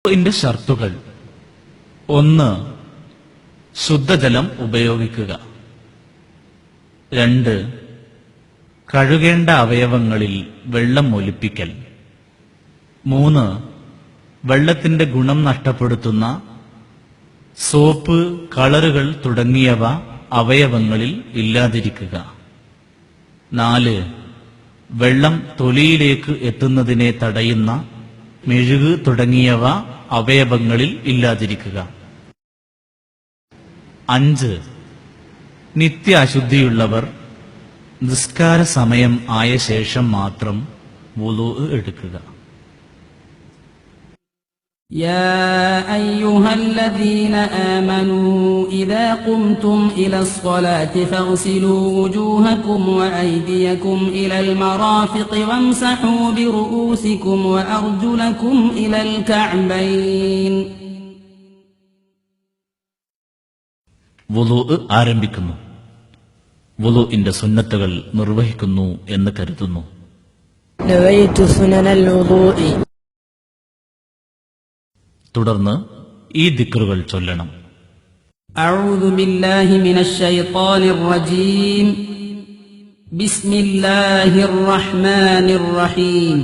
വുളുഇന്റെ ഷർത്തുകൾ: 1. ശുദ്ധജലം ഉപയോഗിക്കുക. 2. കഴുകേണ്ട അവയവങ്ങളിൽ വെള്ളം ഒലിപ്പിക്കൽ. 3. വെള്ളത്തിന്റെ ഗുണം നഷ്ടപ്പെടുത്തുന്ന സോപ്പ്, കളറുകൾ തുടങ്ങിയവ അവയവങ്ങളിൽ ഇല്ലാതിരിക്കുക. 4. വെള്ളം തൊലിയിലേക്ക് എത്തുന്നതിനെ തടയുന്ന മെഴുക് തുടങ്ങിയവ അവയവങ്ങളിൽ ഇല്ലാതിരിക്കുക. 5. നിത്യ അശുദ്ധിയുള്ളവർ നിസ്കാര സമയം ആയ ശേഷം മാത്രം വുളൂഅ് എടുക്കുക. يا أيها الذين آمنوا إذا قمتم إلى الصلاة فاغسلوا وجوهكم وأيديكم إلى المرافق وامسحوا برؤوسكم وأرجلكم إلى الكعبين. വുളൂഅ് ആരംഭിക്കുന്നു. വുളൂഇന്റെ സുന്നത്തുകൾ നിർവഹിക്കുന്നു എന്ന് കരുതുന്നു. നവൈതു സുനനൽ വുളൂഇ. തുടർന്ന് ഈ ദിക്റുകൾ ചൊല്ലണം. أعوذ بالله من الشيطان الرجيم. بسم الله الرحمن الرحيم.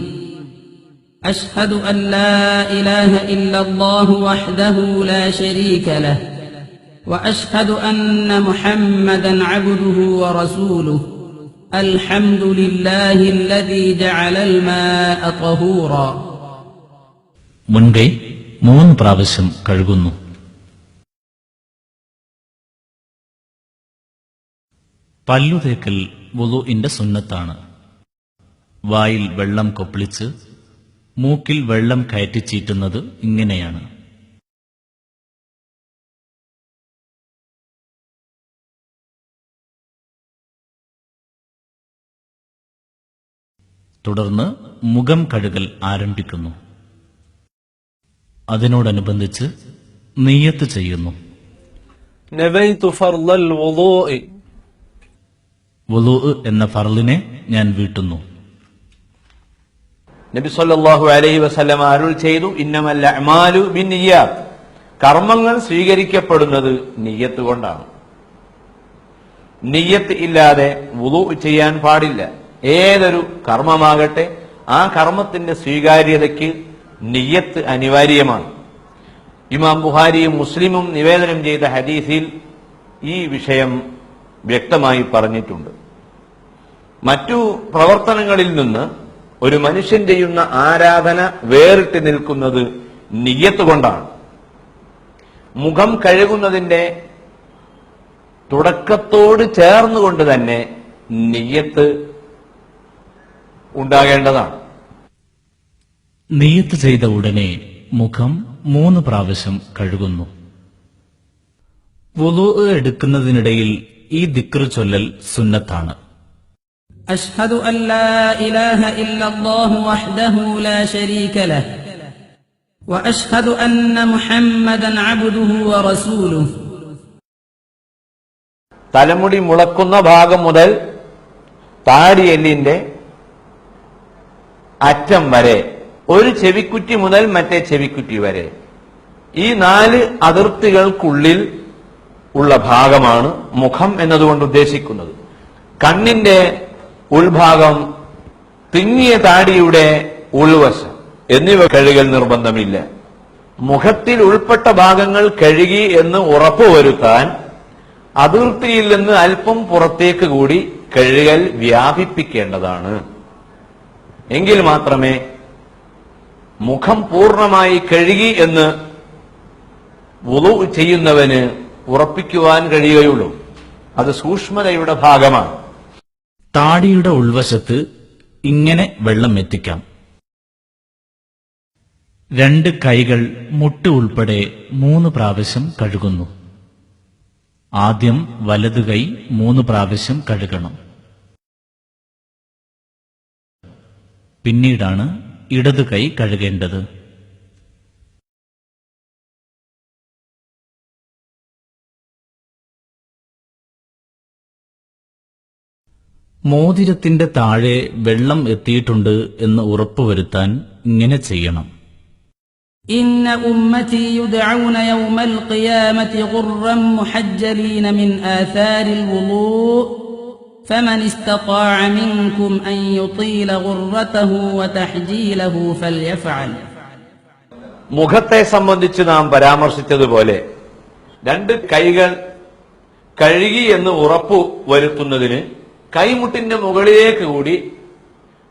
أشهد أن لا إله إلا الله وحده لا شريك له وأشهد أن محمدا عبده ورسوله. الحمد لله الذي جعل الماء طهورا. മുൻകൈ 3 പ്രാവശ്യം കഴുകുന്നു. പല്ലുതേക്കൽ വുളൂഇന്റെ സുന്നത്താണ്. വായിൽ വെള്ളം കൊപ്പിളിച്ച് മൂക്കിൽ വെള്ളം കയറ്റിച്ചീറ്റുന്നത് ഇങ്ങനെയാണ്. തുടർന്ന് മുഖം കഴുകൽ ആരംഭിക്കുന്നു. അതിനോടനുബന്ധിച്ച് നിയ്യത്ത് ചെയ്യുന്നു. നവൈതു ഫർളൽ വുളൂഇ. വുളൂഅ് എന്ന ഫർളിനെ ഞാൻ വീട്ടുന്നു. നബി സല്ലല്ലാഹു അലൈഹി വസല്ലം അരുൾ ചെയ്തു, ഇന്നമൽ അഅ്മാലു ബിന്നിയ്യാത്ത്. കർമ്മങ്ങൾ സ്വീകരിക്കപ്പെടുന്നത് നിയ്യത്ത് കൊണ്ടാണ്. നിയ്യത്ത് ഇല്ലാതെ വുളൂഅ് ചെയ്യാൻ പാടില്ല. ഏതൊരു കർമ്മമാകട്ടെ ആ കർമ്മത്തിന്റെ സ്വീകാര്യതയ്ക്ക് നിയ്യത്ത് അനിവാര്യമാണ്. ഇമാം ബുഖാരിയും മുസ്ലിമും നിവേദനം ചെയ്ത ഹദീസിൽ ഈ വിഷയം വ്യക്തമായി പറഞ്ഞിട്ടുണ്ട്. മറ്റു പ്രവർത്തനങ്ങളിൽ നിന്ന് ഒരു മനുഷ്യൻ ചെയ്യുന്ന ആരാധന വേറിട്ട് നിൽക്കുന്നത് നിയ്യത്ത് കൊണ്ടാണ്. മുഖം കഴുകുന്നതിന്റെ തുടക്കത്തോട് ചേർന്നുകൊണ്ട് തന്നെ നിയ്യത്ത് ഉണ്ടാകേണ്ടതാണ്. നിയ്യത്ത് ചെയ്ത ഉടനെ മുഖം 3 പ്രാവശ്യം കഴുകുന്നു. വുളൂഅ് എടുക്കുന്നതിനിടയിൽ ഈ ദിക്ർ ചൊല്ലൽ സുന്നത്താണ്. أشهد أن لا إله إلا الله وحده لا شريك له وأشهد أن محمدا عبده ورسوله. തലമുടി മുളക്കുന്ന ഭാഗം മുതൽ താടിയെല്ലിന്റെ അറ്റം വരെ, ഒരു ചെവിക്കുറ്റി മുതൽ മറ്റേ ചെവിക്കുറ്റി വരെ, ഈ 4 അതിർത്തികൾക്കുള്ളിൽ ഉള്ള ഭാഗമാണ് മുഖം എന്നതുകൊണ്ട് ഉദ്ദേശിക്കുന്നത്. കണ്ണിന്റെ ഉൾഭാഗം, തിങ്ങിയ താടിയുടെ ഉൾവശം എന്നിവ കഴുകൽ നിർബന്ധമില്ല. മുഖത്തിൽ ഉൾപ്പെട്ട ഭാഗങ്ങൾ കഴുകി എന്ന് ഉറപ്പുവരുത്താൻ അതിർത്തിയിൽ നിന്ന് അല്പം പുറത്തേക്ക് കൂടി കഴുകൽ വ്യാപിപ്പിക്കേണ്ടതാണ്. എങ്കിൽ മാത്രമേ മുഖം പൂർണ്ണമായി കഴുകി എന്ന് വുളൂഅ് ചെയ്യുന്നവന് ഉറപ്പിക്കുവാൻ കഴിയുകയുള്ളൂ. അത് സൂക്ഷ്മതയുടെ ഭാഗമാണ്. താടിയുടെ ഉൾവശത്ത് ഇങ്ങനെ വെള്ളം എത്തിക്കാം. 2 കൈകൾ മുട്ട് ഉൾപ്പെടെ 3 പ്രാവശ്യം കഴുകുന്നു. ആദ്യം വലതു കൈ 3 പ്രാവശ്യം കഴുകണം. പിന്നീടാണ് ഇടതു കൈ കഴുകേണ്ടത്. മോതിരത്തിന്റെ താഴെ വെള്ളം എത്തിയിട്ടുണ്ട് എന്ന് ഉറപ്പുവരുത്താൻ ഇങ്ങനെ ചെയ്യണം. إن أمتي يدعون يوم القيامة غرا محجلين من آثار الوضوء فمن استطاع منكم أن يطيل غرته وتحجيله فليفعل. മുഖത്തെ സംബന്ധിച്ച് നാം പരാമർശിച്ചതുപോലെ രണ്ട് കൈകൾ കഴുകി എന്ന് ഉറപ്പു വരുത്തുന്നതിന് കൈമുട്ടിന്റെ മുകളിലേക്ക് കൂടി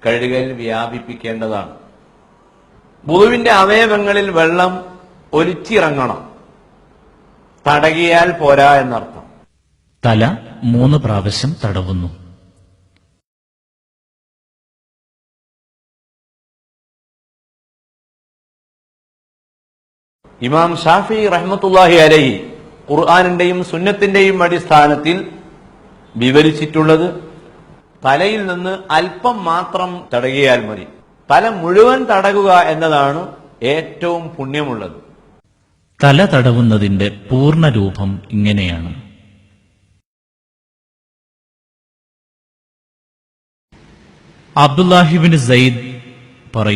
കഴുകൽ വ്യാപിപ്പിക്കേണ്ടതാണ്. വുളുവിന്റെ അവയവങ്ങളിൽ വെള്ളം ഒലിച്ചിറങ്ങണം. തടകിയാൽ പോരാ എന്നർത്ഥം. തല 3 പ്രാവശ്യം തടവുന്നു. ഇമാം ഷാഫി റഹ്മത്തുള്ളാഹി അലൈഹി ഖുർആനിന്റെയും സുന്നത്തിന്റെയും അടിസ്ഥാനത്തിൽ വിവരിച്ചിട്ടുള്ളത് തലയിൽ നിന്ന് അല്പം മാത്രം തടകിയാൽ മതി. തല മുഴുവൻ തടകുക എന്നതാണ് ഏറ്റവും പുണ്യമുള്ളത്. തല തടവുന്നതിന്റെ പൂർണ്ണ രൂപം ഇങ്ങനെയാണ്. അബ്ദുല്ലാഹിബ്നു സയ്യിദ് പറയുന്നു,